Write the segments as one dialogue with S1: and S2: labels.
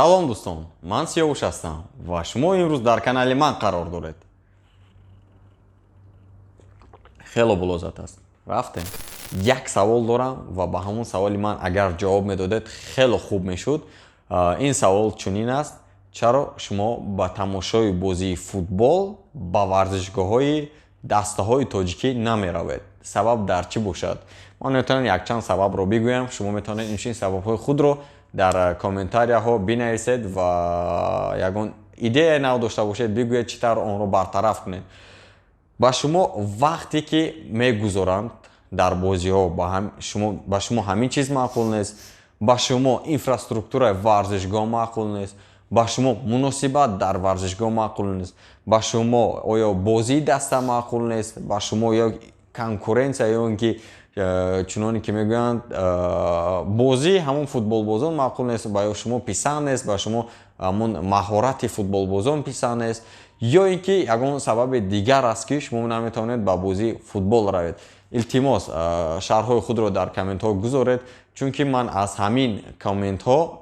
S1: салом дӯстон, ман Сиёвуш ҳастам ва шумо имрӯз дар канали ман қарор доред. Хело булозат аст. Рафтем. Як савол дорам ва ба ҳамон саволи ман агар ҷавоб медодед хело хуб мешуд. Ин савол чунин аст: чаро шумо ба тамошои бозии футбол ба варзишгоҳҳои дастаҳои тоҷикӣ намеравед? Сабаб дар чӣ бошад? Ман метавонам якчанд сабабро бигӯям. Шумо метавонед инчунин сабабҳои худро дар комментарияҳо бинависед ва ягон идея нав дошта бошед бигӯед чӣ тавр онро бартараф кунед. Ба шумо вақте ки мегузоранд дар бозиҳо ба шумо ҳамин чиз маъқул нест, ба шумо инфраструктураи варзишгоҳ маъқул нест, ба шумо муносибат дар варзишгоҳ маъқул нест, ба шумо оё бозии даста маъқул нест, ба шумо ё конкуренсия ё ин ки чуноне ки мегӯянд бозии ҳамон футболбозон маъқул нест, ба шумо писанд нест, ба шумо ҳамон маҳорати футболбозон писанд нест, ё ин ки ягон сабаби дигар аст ки шумо наметавонед ба бозии футбол равед. Илтимос, шарҳҳои худро дар комментҳо гузоред, чунки ман аз ҳамин комментҳо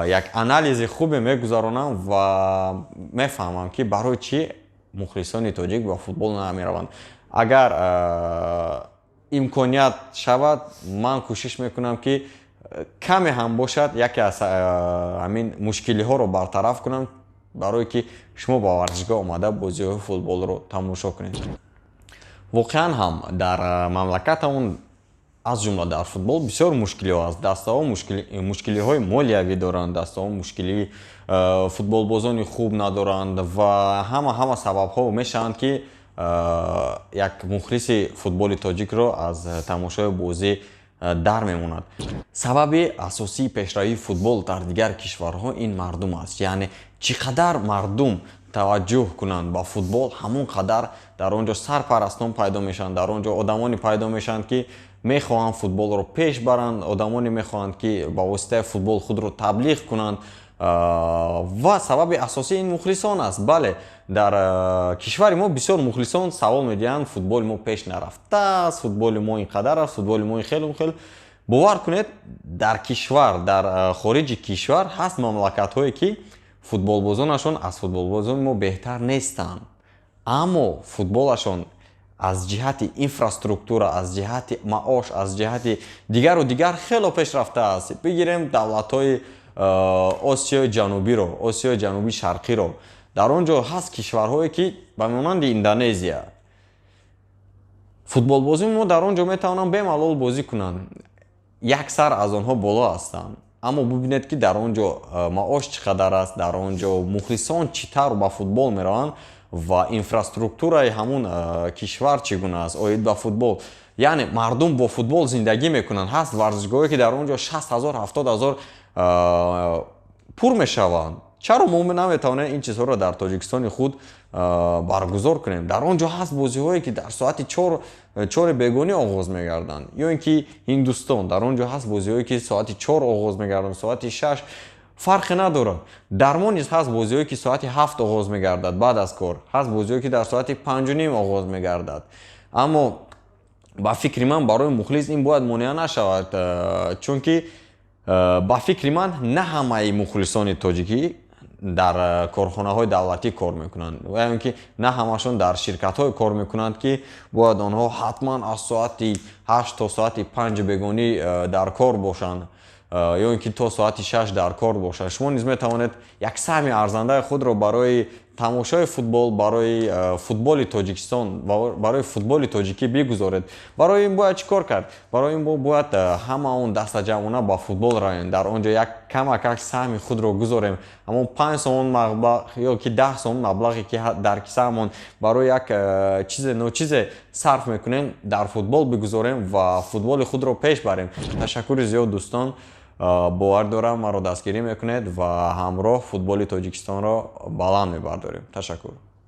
S1: як анализи хубе мегузаронам ва мефаҳмам ки барои чӣ мухлисони тоҷик ба футбол намераванд. Агар имконият шавад, ман кӯшиш мекунам ки каме ҳам бошад яке аз ҳамин мушкилиҳоро бартараф кунам, барое ки шумо ба варзишгоҳ омада бозиҳои футболро тамошо кунед. Воқеан ҳам дар мамлакатамон аз ҷумла дар футбол бисёр мушкилиҳо аст. Дастаҳо мушкилиҳои молиявӣ доранд, дастаҳо мушкилии футболбозони хуб надоранд ва ҳама сабабҳо мешаванд ки як мухлиси футболи тоҷикро аз тамошои бозӣ дар мемонад. Сабаби асосии пешравии футбол дар дигар кишварҳо ин мардум аст. Яъне чӣ қадар мардум таваҷҷӯҳ кунанд ба футбол, ҳамон қадар дар он ҷо сарпарастон пайдо мешаванд, дар он ҷо одамоне пайдо мешаванд ки мехоҳанд футболро пеш баранд, одамоне мехоҳанд ки ба воситаи футбол худро таблиғ кунанд ва сабаби асосии ин мухлисон аст. Бале, дар кишвари мо бисёр мухлисон савол медиҳанд: футболи мо пеш нарафтааст, футболи мо ин қадар аст, футболи мо ин хело. Бовар кунед, дар кишвар, дар хориҷи кишвар ҳаст мамлакатҳое ки футболбозонашон аз футболбозони мо беҳтар нестанд, аммо футболашон аз ҷиҳати инфраструктура, аз ҷиҳати маош, аз ҷиҳати дигару дигар хело пешрафтааст. Бигирем давлатҳои Осиёи ҷанубиро, Осиёи ҷануби шарқиро. Дар он ҷо ҳаст кишварҳое ки ба монанди Индонезия. Футболбозии мо дар он ҷо метавонанд бемалол бозӣ кунанд. Як сар аз онҳо боло ҳастанд. Аммо бубинед ки дар он ҷо маош чӣ қадар аст, дар он ҷо мухлисон чӣ тавр ба футбол мераванд ва инфраструктураи ҳамон кишвар чӣ гуна аст оид ба футбол. Яъне мардум бо футбол зиндагӣ мекунанд. Ҳаст варзишгоҳе ки дар он ҷо 60 000 70 000 пур мешаванд. Чаро мо наметавонем ин чизҳоро дар тоҷикистони худ баргузор кунем? Дар он ҷо ҳаст бозиҳое ки дар соати 4 бегонӣ оғоз мегарданд, ё ин ки Ҳиндустон, дар он ҷо ҳаст бозиҳое ки соати 4 оғоз мегарданд, соати 6, фарқе надорад. Дар мо низ ҳаст бозиҳое ки соати 7 оғоз мегардад баъд аз кор, ҳаст бозиҳое ки дар соати 5:30 оғоз мегардад. Аммо ба фикри ман барои мухлис ин бояд монеа нашавад, чунки ба фикри ман на ҳамаи мухлисони тоҷикӣ дар корхонаҳои давлатӣ кор мекунанд, ва ин ки на ҳамашон дар ширкатҳое кор мекунанд ки бояд онҳо ҳатман аз соати 8 то соати 5 бегонӣ дар кор бошанд, ё ин ки то соати 6 дар кор бошанд. Шумо низ метавонед як саҳми арзандаи худро барои тамошои футбол, барои футболи Тоҷикистон, барои футболи тоҷикӣ бигузоред. Барои ин бояд чӣ кор кард? Барои ин бояд ҳама он дастаҷамона ба футбол равем, дар он ҷо як камакак саҳми худро гузорем. Ҳамон 5 сомон маблағ ё ки 10 сомон маблағе ки дар кисаамон барои як чизе ночизе сарф мекунем, дар футбол бигузорем ва футболи худро пеш барем. Ташаккури зиёд дӯстон, бовар дорам маро дастгирӣ мекунед ва ҳамроҳ футболи Тоҷикистонро баланд мебардорем. Ташаккур.